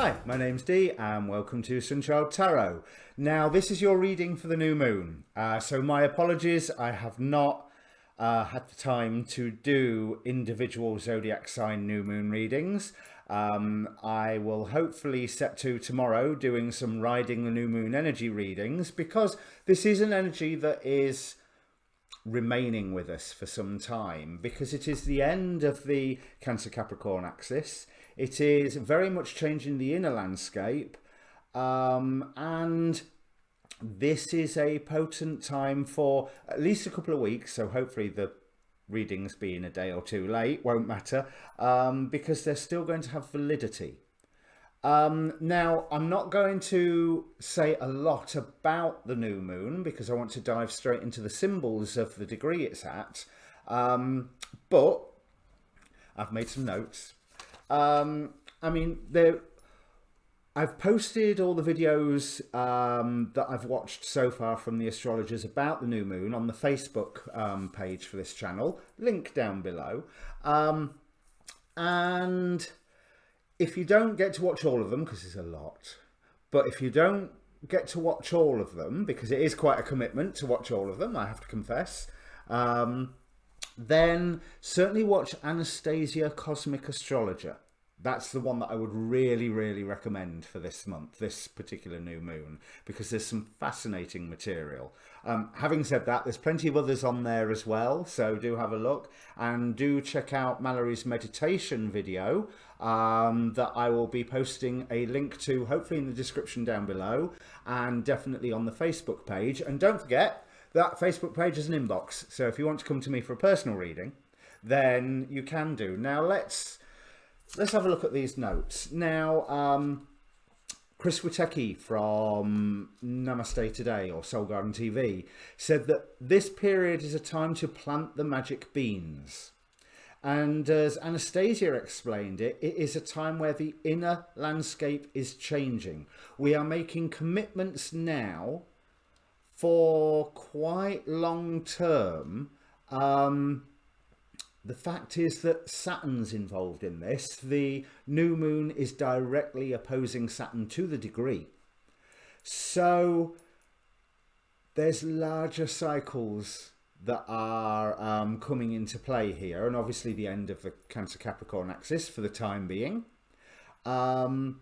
Hi, my name's Dee and welcome to Sunchild Tarot. Now this is your reading for the new moon. So my apologies, I have not had the time to do individual zodiac sign new moon readings. I will hopefully set to tomorrow doing some riding the new moon energy readings, because this is an energy that is remaining with us for some time, because it is the end of the Cancer Capricorn axis. It is very much changing the inner landscape, and this is a potent time for at least a couple of weeks, so hopefully the readings being a day or two late won't matter, because they're still going to have validity. Now, I'm not going to say a lot about the new moon because I want to dive straight into the symbols of the degree it's at, but I've made some notes. I've posted all the videos that I've watched so far from the astrologers about the new moon on the Facebook page for this channel, link down below. And if you don't get to watch all of them, because it's a lot, but if you don't get to watch all of them, because it is quite a commitment to watch all of them, I have to confess, then certainly watch Anastasia Cosmic Astrologer. That's the one that I would really, really recommend for this month, this particular new moon, because there's some fascinating material. Having said that, there's plenty of others on there as well, so do have a look, and do check out Malorie's meditation video that I will be posting a link to, hopefully in the description down below, and definitely on the Facebook page. And don't forget, that Facebook page is an inbox, so if you want to come to me for a personal reading, then you can do. Now let's have a look at these notes. Now, Chris Witecki from Namaste Today or Soul Garden TV said that this period is a time to plant the magic beans. And as Anastasia explained it, it is a time where the inner landscape is changing. We are making commitments now for quite long term. The fact is that Saturn's involved in this. The new moon is directly opposing Saturn to the degree. So there's larger cycles that are coming into play here. And obviously the end of the Cancer Capricorn axis for the time being. Now,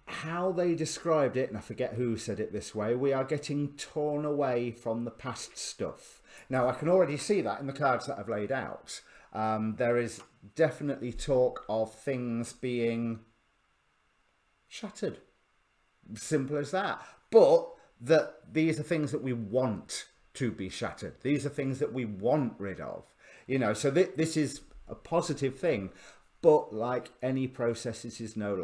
how they described it, and I forget who said it this way, we are getting torn away from the past stuff. Now, I can already see that in the cards that I've laid out. There is definitely talk of things being shattered. Simple as that. But that these are things that we want to be shattered. These are things that we want rid of. You know, so this is a positive thing. But like any process, it is no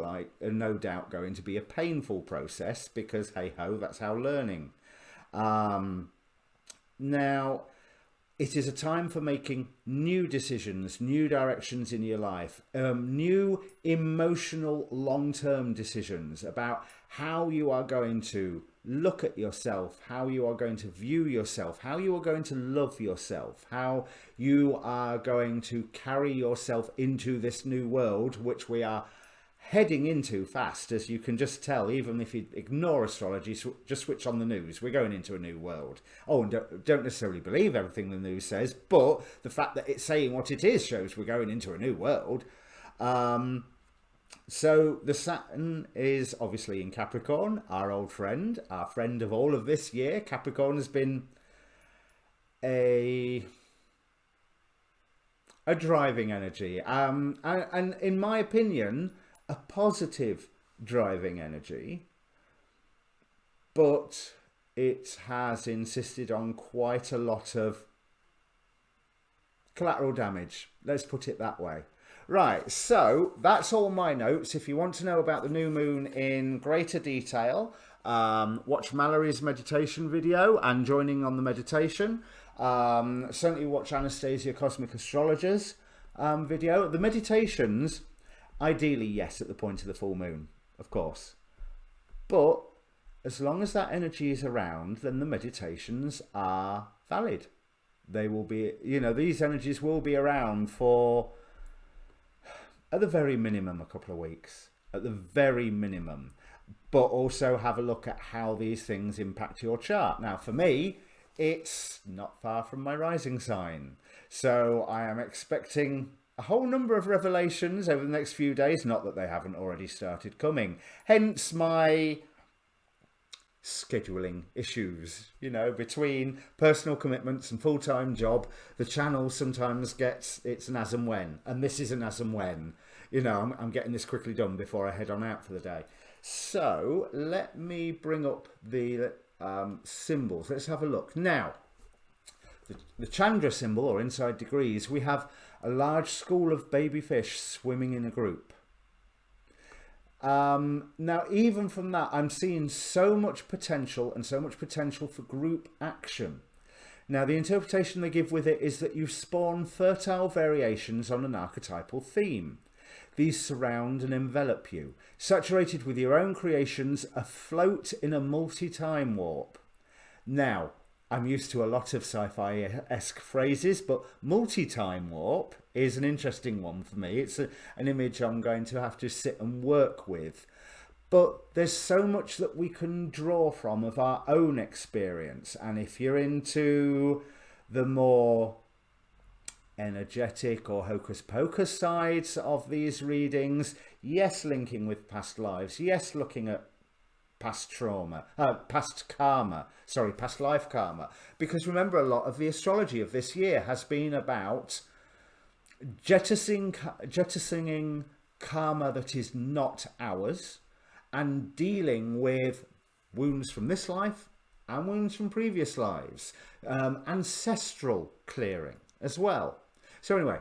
doubt going to be a painful process, because hey ho, that's how learning. Now, it is a time for making new decisions, new directions in your life, new emotional long-term decisions about how you are going to look at yourself, how you are going to view yourself, how you are going to love yourself, how you are going to carry yourself into this new world, which we are heading into fast, as you can just tell. Even if you ignore astrology, just switch on the news, we're going into a new world. Oh, and don't necessarily believe everything the news says, but the fact that it's saying what it is shows we're going into a new world. So the Saturn is obviously in Capricorn, our old friend, our friend of all of this year. Capricorn has been a driving energy, and in my opinion, a positive driving energy, but it has insisted on quite a lot of collateral damage. Let's put it that way. Right, so that's all my notes. If you want to know about the new moon in greater detail, watch Malorie's meditation video and joining on the meditation. Certainly watch Anastasia Cosmic Astrologer's video. The meditations, ideally, yes, at the point of the full moon, of course. But as long as that energy is around, then the meditations are valid. They will be, you know, these energies will be around for at the very minimum a couple of weeks, at the very minimum, but also have a look at how these things impact your chart. Now, for me, it's not far from my rising sign, so I am expecting a whole number of revelations over the next few days, not that they haven't already started coming, hence my scheduling issues, you know, between personal commitments and full-time job. The channel sometimes gets, it's an as and when, and this is an as and when, you know, I'm getting this quickly done before I head on out for the day. So let me bring up the symbols. Let's have a look. Now, the Chandra symbol, or inside degrees, we have a large school of baby fish swimming in a group. Now, even from that, I'm seeing so much potential and so much potential for group action. Now, the interpretation they give with it is that you spawn fertile variations on an archetypal theme. These surround and envelop you, saturated with your own creations, afloat in a multi-time warp. Now, I'm used to a lot of sci-fi-esque phrases, but multi-time warp is an interesting one for me. It's an image I'm going to have to sit and work with. But there's so much that we can draw from of our own experience. And if you're into the more energetic or hocus pocus sides of these readings, yes, linking with past lives, yes, looking at past trauma, past life karma, because remember, a lot of the astrology of this year has been about jettisoning karma that is not ours and dealing with wounds from this life and wounds from previous lives, ancestral clearing as well. So anyway,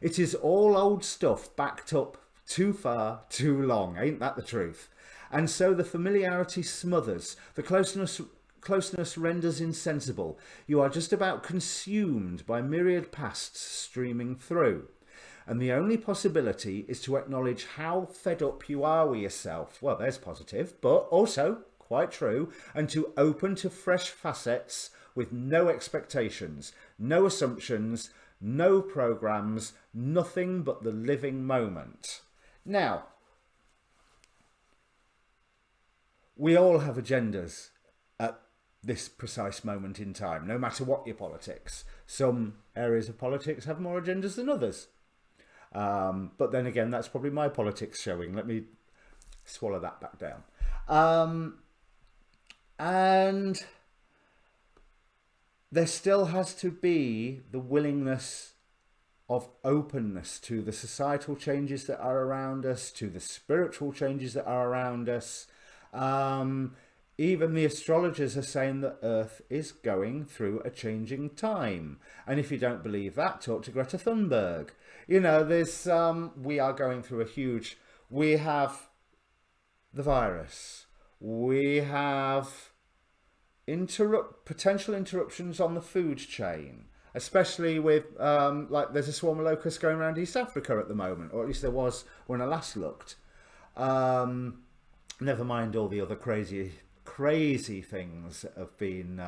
it is all old stuff backed up too far, too long. Ain't that the truth? And so the familiarity smothers, the closeness renders insensible. You are just about consumed by myriad pasts streaming through. And the only possibility is to acknowledge how fed up you are with yourself. Well, there's positive, but also quite true. And to open to fresh facets with no expectations, no assumptions, no programs, nothing but the living moment. Now, we all have agendas at this precise moment in time, no matter what your politics. Some areas of politics have more agendas than others. But then again, that's probably my politics showing. Let me swallow that back down. And there still has to be the willingness of openness to the societal changes that are around us, to the spiritual changes that are around us. Even the astrologers are saying that Earth is going through a changing time. And if you don't believe that, talk to Greta Thunberg. You know, there's we are going through a huge... We have the virus. We have potential interruptions on the food chain, especially with like there's a swarm of locusts going around East Africa at the moment, or at least there was when I last looked. Never mind all the other crazy things that have been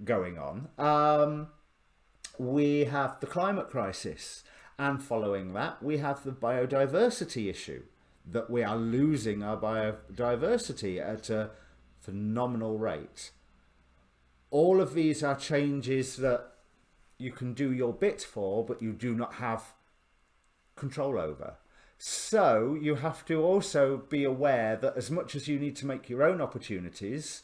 going on. We have the climate crisis, and following that we have the biodiversity issue, that we are losing our biodiversity at a phenomenal rate. All of these are changes that you can do your bit for, but you do not have control over. So you have to also be aware that as much as you need to make your own opportunities,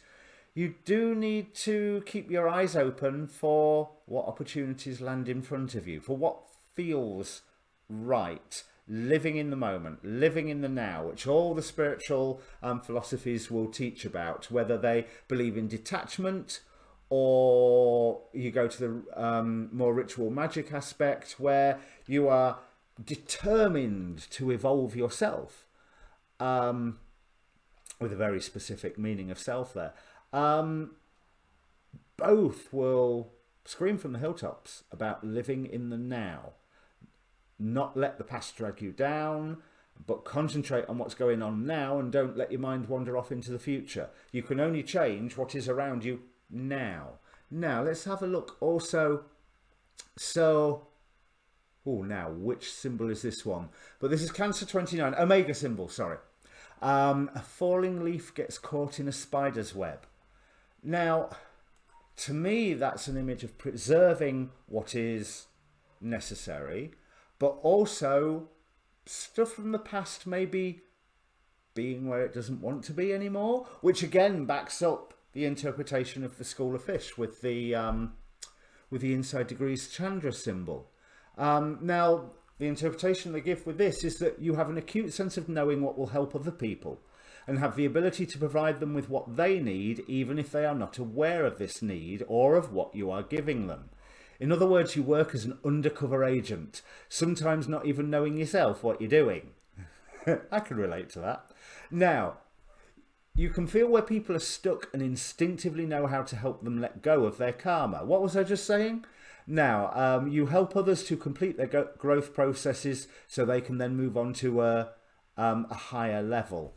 you do need to keep your eyes open for what opportunities land in front of you, for what feels right. Living in the moment, living in the now, which all the spiritual philosophies will teach about, whether they believe in detachment or you go to the more ritual magic aspect where you are determined to evolve yourself, with a very specific meaning of self there. Both will scream from the hilltops about living in the now. Not let the past drag you down, but concentrate on what's going on now and don't let your mind wander off into the future. You can only change what is around you now. Now, let's have a look also. So, Oh, now, which symbol is this one? But this is Cancer 29, Omega symbol, sorry. A falling leaf gets caught in a spider's web. Now, to me, that's an image of preserving what is necessary, but also stuff from the past maybe being where it doesn't want to be anymore, which again backs up the interpretation of the School of Fish with the inside degrees Chandra symbol. Now, the interpretation they give with this is that you have an acute sense of knowing what will help other people and have the ability to provide them with what they need, even if they are not aware of this need or of what you are giving them. In other words, you work as an undercover agent, sometimes not even knowing yourself what you're doing. I can relate to that. Now, you can feel where people are stuck and instinctively know how to help them let go of their karma. What was I just saying? Now, you help others to complete their growth processes so they can then move on to a higher level.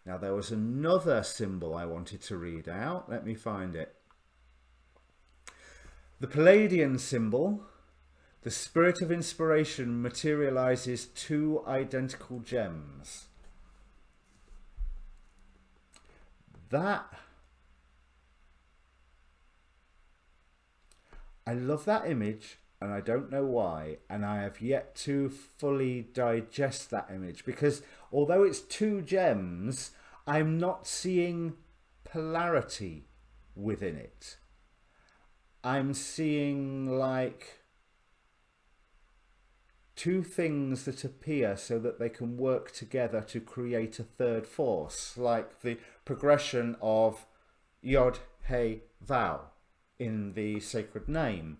Now, there was another symbol I wanted to read out. Let me find it. The Palladian symbol, the spirit of inspiration, materializes two identical gems. I love that image, and I don't know why, and I have yet to fully digest that image, because although it's two gems, I'm not seeing polarity within it. I'm seeing like two things that appear so that they can work together to create a third force, like the progression of Yod, He, Vav in the sacred name,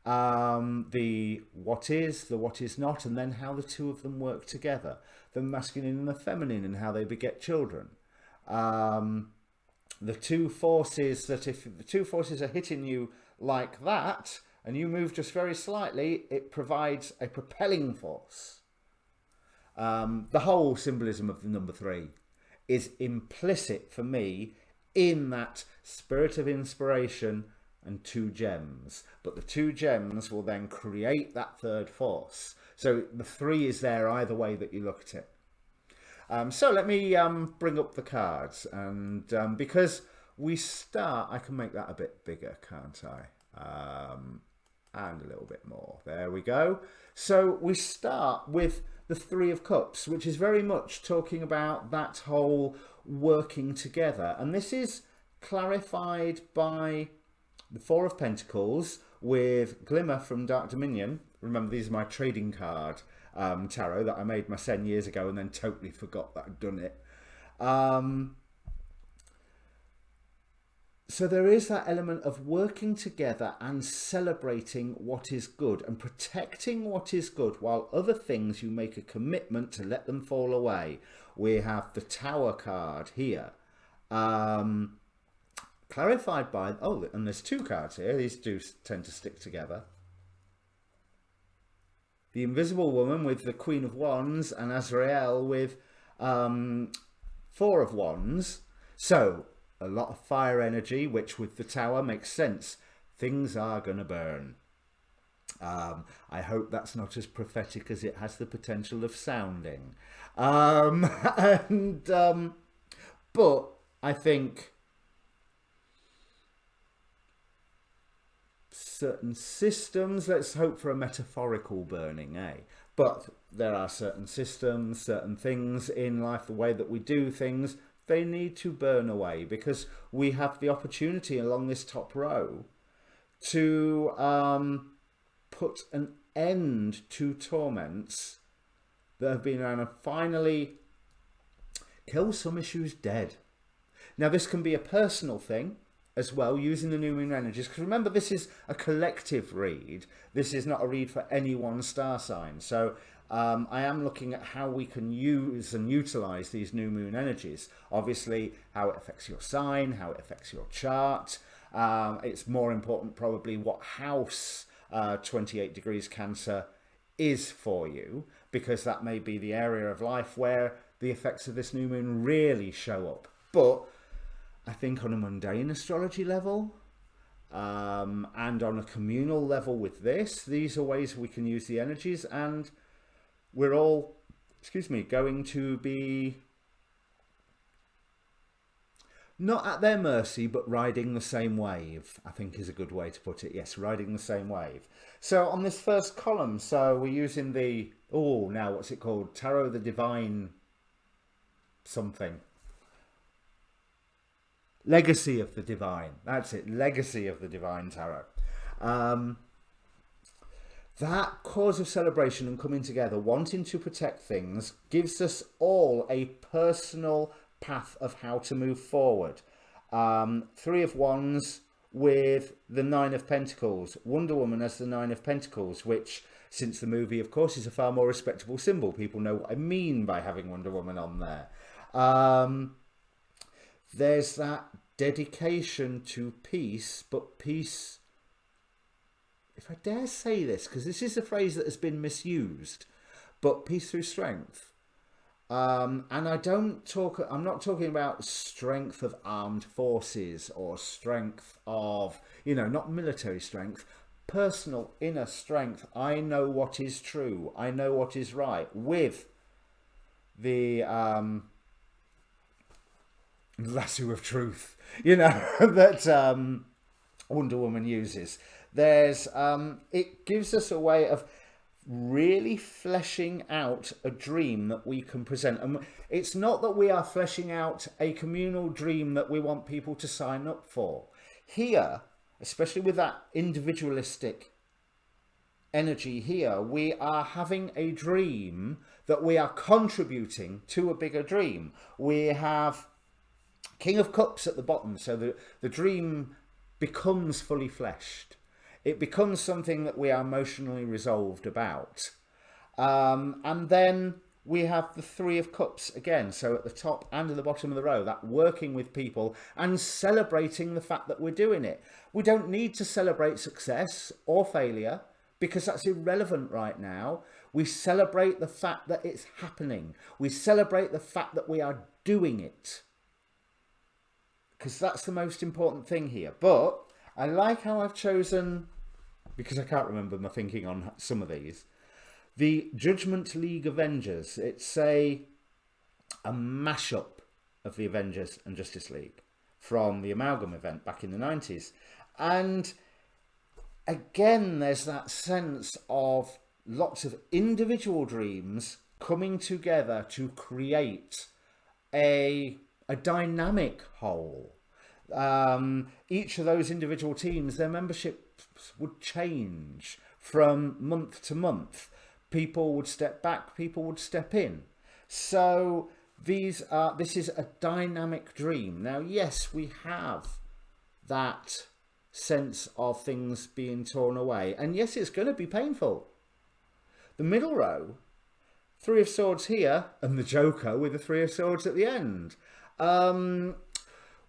the what is not, and then how the two of them work together, the masculine and the feminine, and how they beget children. The two forces that, if the two forces are hitting you like that and you move just very slightly, it provides a propelling force. The whole symbolism of the number 3 is implicit for me in that spirit of inspiration and two gems, but the two gems will then create that third force. So the 3 is there either way that you look at it. So let me bring up the cards, and because we start, I can make that a bit bigger, can't I? And a little bit more. There we go. So we start with the 3 of Cups, which is very much talking about that whole working together, and this is clarified by the 4 of Pentacles with Glimmer from Dark Dominion. Remember, these are my trading card tarot that I made my sen years ago and then totally forgot that I'd done it. So there is that element of working together and celebrating what is good and protecting what is good, while other things you make a commitment to let them fall away. We have the Tower card here. Clarified by, oh, and there's 2 cards here. These do tend to stick together. The Invisible Woman with the Queen of Wands and Azrael with 4 of Wands. So a lot of fire energy, which with the Tower makes sense. Things are going to burn. I hope that's not as prophetic as it has the potential of sounding. But I think certain systems, let's hope for a metaphorical burning, but there are certain systems, certain things in life, the way that we do things, they need to burn away, because we have the opportunity along this top row to put an end to torments that have been around and finally kill some issues dead. Now, this can be a personal thing as well, using the new moon energies, because remember, this is a collective read. This is not a read for any one star sign. So I am looking at how we can use and utilize these new moon energies. Obviously, how it affects your sign, how it affects your chart. It's more important probably what house 28 degrees Cancer is for you, because that may be the area of life where the effects of this new moon really show up. But I think on a mundane astrology level, And on a communal level with this, these are ways we can use the energies, and we're all, going to be not at their mercy, but riding the same wave, I think is a good way to put it. Yes, riding the same wave. So on this first column, so we're using the, now what's it called? Tarot the Divine something. Legacy of the Divine. That's it. Legacy of the Divine Tarot. That cause of celebration and coming together, wanting to protect things, gives us all a personal path of how to move forward. Three of Wands with the Nine of Pentacles. Wonder Woman as the Nine of Pentacles, which, since the movie, of course, is a far more respectable symbol. People know what I mean by having Wonder Woman on there. There's that dedication to peace, but peace, if I dare say this, because this is a phrase that has been misused, but peace through strength. And I'm not talking about strength of armed forces or strength of, not military strength, personal inner strength. I know what is true. I know what is right, with the lasso of truth, that Wonder Woman uses. It gives us a way of really fleshing out a dream that we can present. And it's not that we are fleshing out a communal dream that we want people to sign up for. Here, especially with that individualistic energy here, we are having a dream that we are contributing to a bigger dream. We have King of Cups at the bottom, so the dream becomes fully fleshed. It becomes something that we are emotionally resolved about. And then we have the Three of Cups again, so at the top and at the bottom of the row, that working with people and celebrating the fact that we're doing it. We don't need to celebrate success or failure, because that's irrelevant right now. We celebrate the fact that it's happening. We celebrate the fact that we are doing it, because that's the most important thing here. But I like how I've chosen, because I can't remember my thinking on some of these, the Judgment League Avengers. It's a mashup of the Avengers and Justice League from the Amalgam event back in the 90s. And again, there's that sense of lots of individual dreams coming together to create a dynamic whole. Each of those individual teams, their memberships would change from month to month. People would step back, people would step in. So this is a dynamic dream. Now, yes, we have that sense of things being torn away, and yes, it's going to be painful. The middle row, Three of Swords here, and the Joker with the Three of Swords at the end,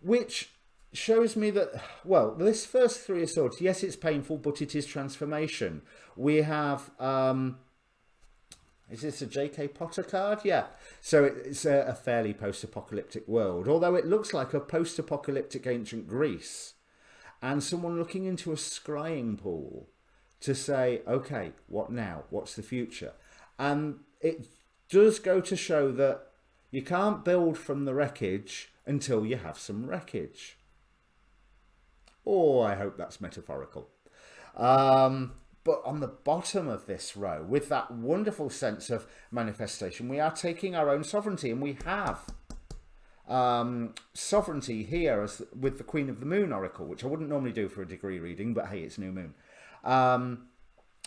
which shows me that, well, this first Three of Swords, yes, it's painful, but it is transformation. We have, is this a J.K. Potter card? Yeah. So it's a fairly post-apocalyptic world, although it looks like a post-apocalyptic ancient Greece. And someone looking into a scrying pool to say, okay, what now? What's the future? And it does go to show that you can't build from the wreckage until you have some wreckage. Oh, I hope that's metaphorical. But on the bottom of this row, with that wonderful sense of manifestation, we are taking our own sovereignty, and we have sovereignty here with the Queen of the Moon Oracle, which I wouldn't normally do for a degree reading, but hey, it's new moon.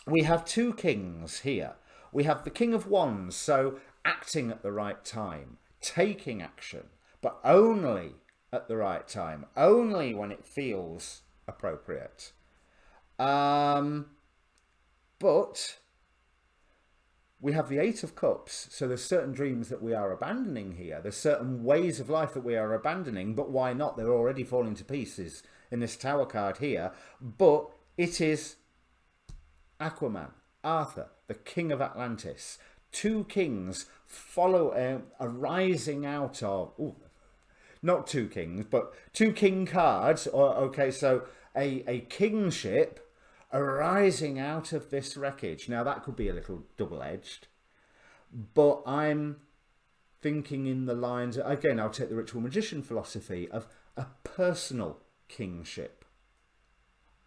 We have two kings here. We have the King of Wands, so acting at the right time, taking action, but only at the right time, only when it feels appropriate. But we have the Eight of Cups, so there's certain dreams that we are abandoning here. There's certain ways of life that we are abandoning, but why not? They're already falling to pieces in this Tower card here. But it is Aquaman, Arthur, the King of Atlantis. Two kings arising out of... not two kings, but two king cards. Okay, so a kingship arising out of this wreckage. Now that could be a little double-edged, but I'm thinking in the lines, again, I'll take the ritual magician philosophy of a personal kingship.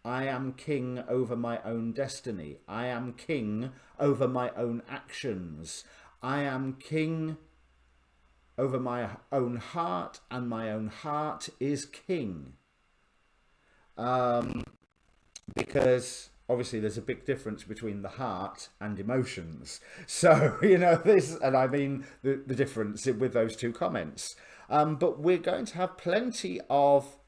I am king over my own destiny. I am king over my own actions. I am king over my own heart, and my own heart is king. Because obviously there's a big difference between the heart and emotions. So, you know, this, and I mean the difference with those two comments. But we're going to have plenty of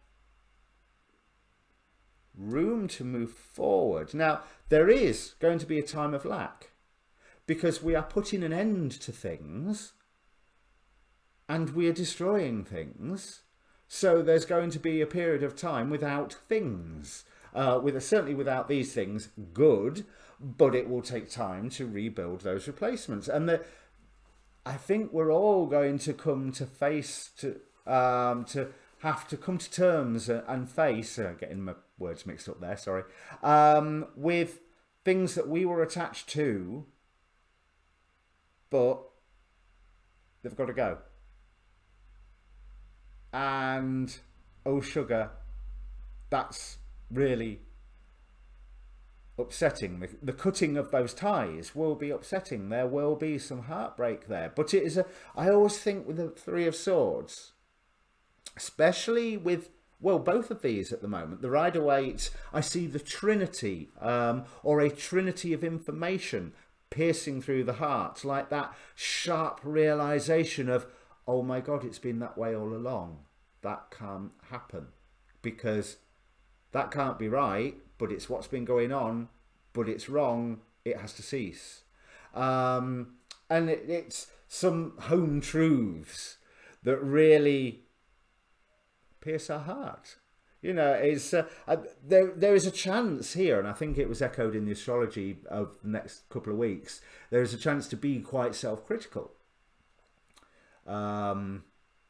room to move forward. Now, there is going to be a time of lack because we are putting an end to things and we are destroying things. So there's going to be a period of time without things. Certainly without these things, good, but it will take time to rebuild those replacements. And I think we're all going to come to have to come to terms and face, getting my words mixed up there, sorry, with things that we were attached to, but they've got to go. And, oh sugar, that's really upsetting. The cutting of those ties will be upsetting. There will be some heartbreak there. But it is I always think with the Three of Swords, especially with, well, both of these at the moment, the Rider-Waite, I see the Trinity, or a trinity of information piercing through the heart, like that sharp realization of, oh my God, it's been that way all along. That can't happen because that can't be right, but it's what's been going on, but it's wrong. It has to cease. And it's some home truths that really pierce our heart. You know, it's there is a chance here, and I think it was echoed in the astrology of the next couple of weeks. There is a chance to be quite self-critical. Then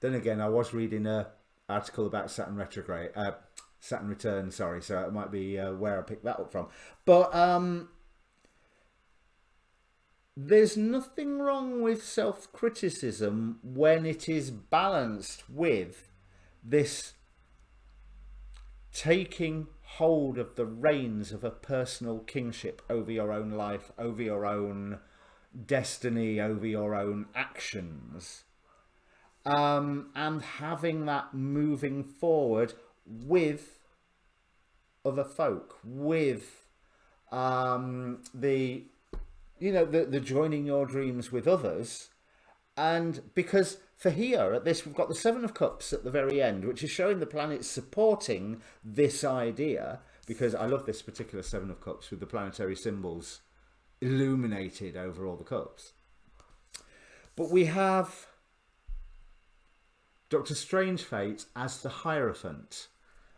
again, I was reading an article about Saturn retrograde, Saturn return, sorry, so it might be where I picked that up from. But there's nothing wrong with self-criticism when it is balanced with this taking hold of the reins of a personal kingship over your own life, over your own destiny, over your own actions, and having that moving forward with other folk, with the joining your dreams with others. And because for here at this, we've got the Seven of Cups at the very end, which is showing the planets supporting this idea, because I love this particular Seven of Cups with the planetary symbols illuminated over all the cups. But we have Dr. Strange Fate as the Hierophant,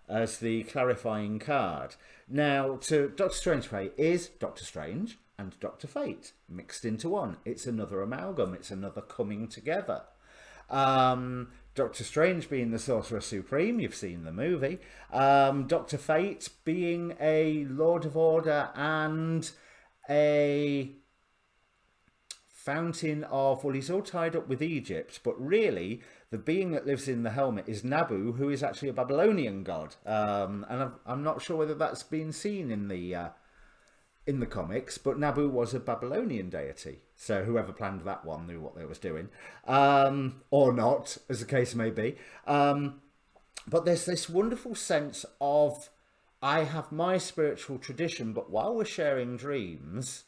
as the clarifying card. Now, to Dr. Strange Fate is Dr. Strange and Dr. Fate mixed into one. It's another amalgam. It's another coming together. Dr. Strange being the Sorcerer Supreme, you've seen the movie. Dr. Fate being a Lord of Order and a fountain of, well, he's all tied up with Egypt, but really the being that lives in the helmet is Nabu, who is actually a Babylonian god. And I'm not sure whether that's been seen in the comics, but Nabu was a Babylonian deity. So whoever planned that one knew what they was doing, or not, as the case may be. But there's this wonderful sense of, I have my spiritual tradition, but while we're sharing dreams,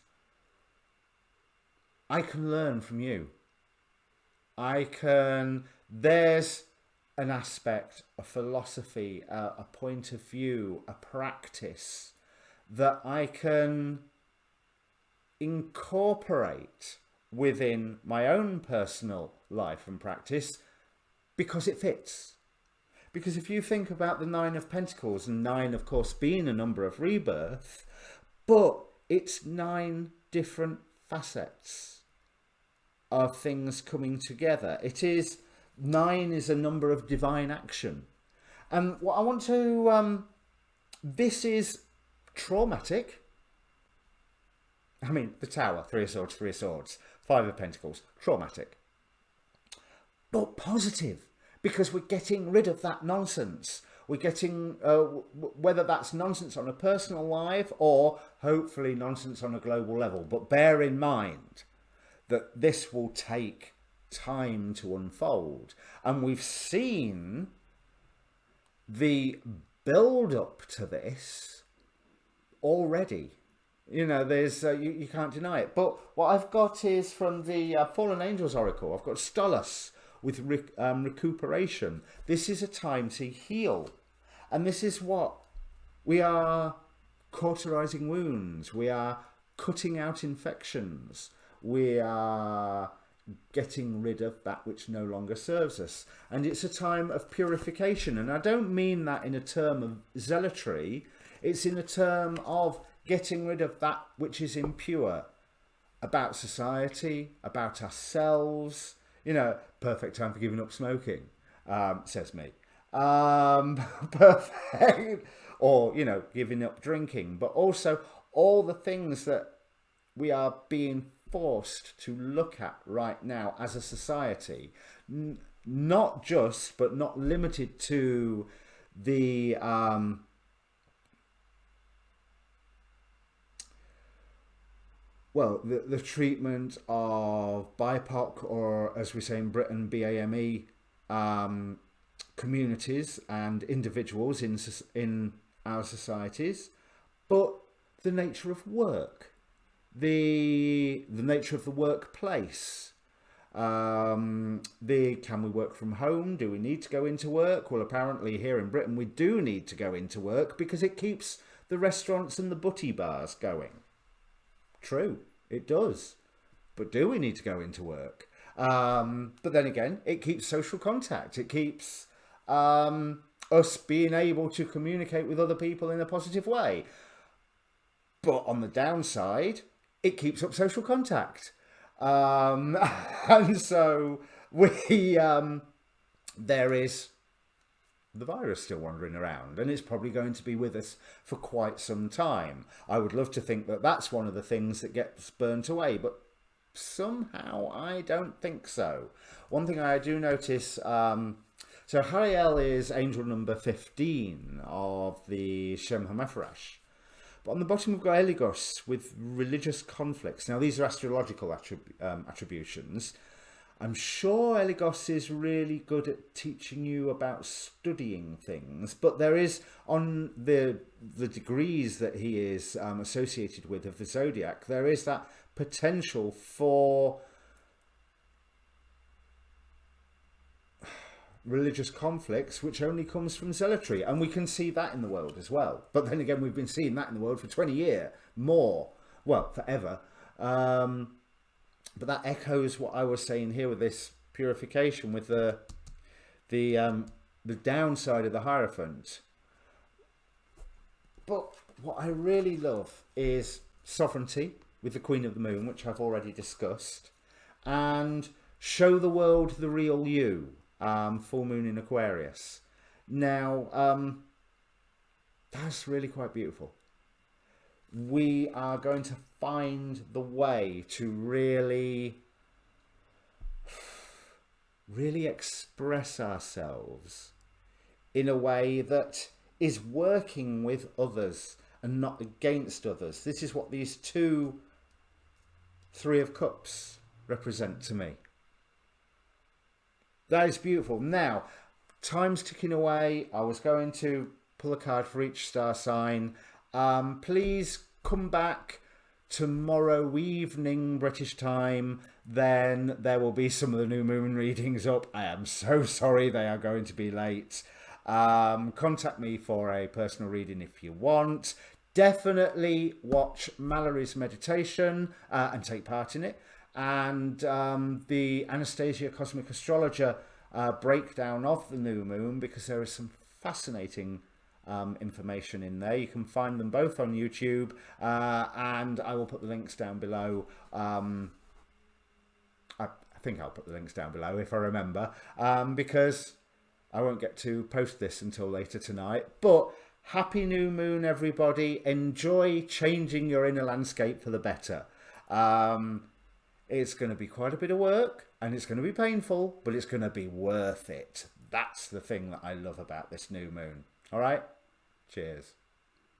I can learn from you. There's an aspect, a philosophy, a point of view, a practice that I can incorporate within my own personal life and practice because it fits. Because if you think about the Nine of Pentacles, and 9 of course being a number of rebirth, but it's 9 different facets of things coming together. 9 is a number of divine action. And what I want to this is traumatic. I mean, the Tower, Three of Swords, Three of Swords, Five of Pentacles, traumatic. But positive, because we're getting rid of that nonsense. We're getting, whether that's nonsense on a personal life or hopefully nonsense on a global level. But bear in mind that this will take time to unfold. And we've seen the build up to this already. You know, there's you can't deny it. But what I've got is from the Fallen Angels Oracle. I've got Stolas with recuperation. This is a time to heal. And this is what we are cauterizing wounds. We are cutting out infections. We are getting rid of that which no longer serves us. And it's a time of purification. And I don't mean that in a term of zealotry. It's in a term of getting rid of that which is impure about society, about ourselves. You know, perfect time for giving up smoking, says me. Perfect. Or, you know, giving up drinking. But also all the things that we are being forced to look at right now as a society. Not just, but not limited to the... well, the treatment of BIPOC, or as we say in Britain, BAME, communities and individuals in our societies, but the nature of work, the nature of the workplace. Can we work from home? Do we need to go into work? Well, apparently here in Britain we do need to go into work because it keeps the restaurants and the butty bars going. True, it does. But do we need to go into work? But then again, it keeps social contact. It keeps us being able to communicate with other people in a positive way. But on the downside, it keeps up social contact. And so there is the virus still wandering around, and it's probably going to be with us for quite some time. I would love to think that that's one of the things that gets burnt away, but somehow I don't think so. One thing I do notice, so Hariel is angel number 15 of the Shem HaMephorash. But on the bottom we've got Eligos with religious conflicts. Now these are astrological attributions. I'm sure Eligos is really good at teaching you about studying things, but there is, on the degrees that he is associated with of the zodiac, there is that potential for religious conflicts, which only comes from zealotry, and we can see that in the world as well. But then again, we've been seeing that in the world for 20 years, more, well, forever. But that echoes what I was saying here with this purification, with the downside of the Hierophant. But what I really love is sovereignty with the Queen of the Moon, which I've already discussed, and show the world the real you, full moon in Aquarius. Now, that's really quite beautiful. We are going to find the way to really express ourselves in a way that is working with others and not against others. This is what these two Three of Cups represent to me. That is beautiful. Now, time's ticking away. I was going to pull a card for each star sign. Please come back tomorrow evening British time. Then there will be some of the new moon readings up. I am so sorry they are going to be late. Contact me for a personal reading if you want. Definitely watch Malorie's meditation and take part in it. And the Anastasia Cosmic Astrologer breakdown of the new moon, because there is some fascinating information in there. You can find them both on YouTube, and I will put the links down below. I think I'll put the links down below if I remember, because I won't get to post this until later tonight. But Happy new moon, everybody. Enjoy changing your inner landscape for the better. It's going to be quite a bit of work and it's going to be painful, but it's going to be worth it. That's the thing that I love about this new moon. All right? Cheers.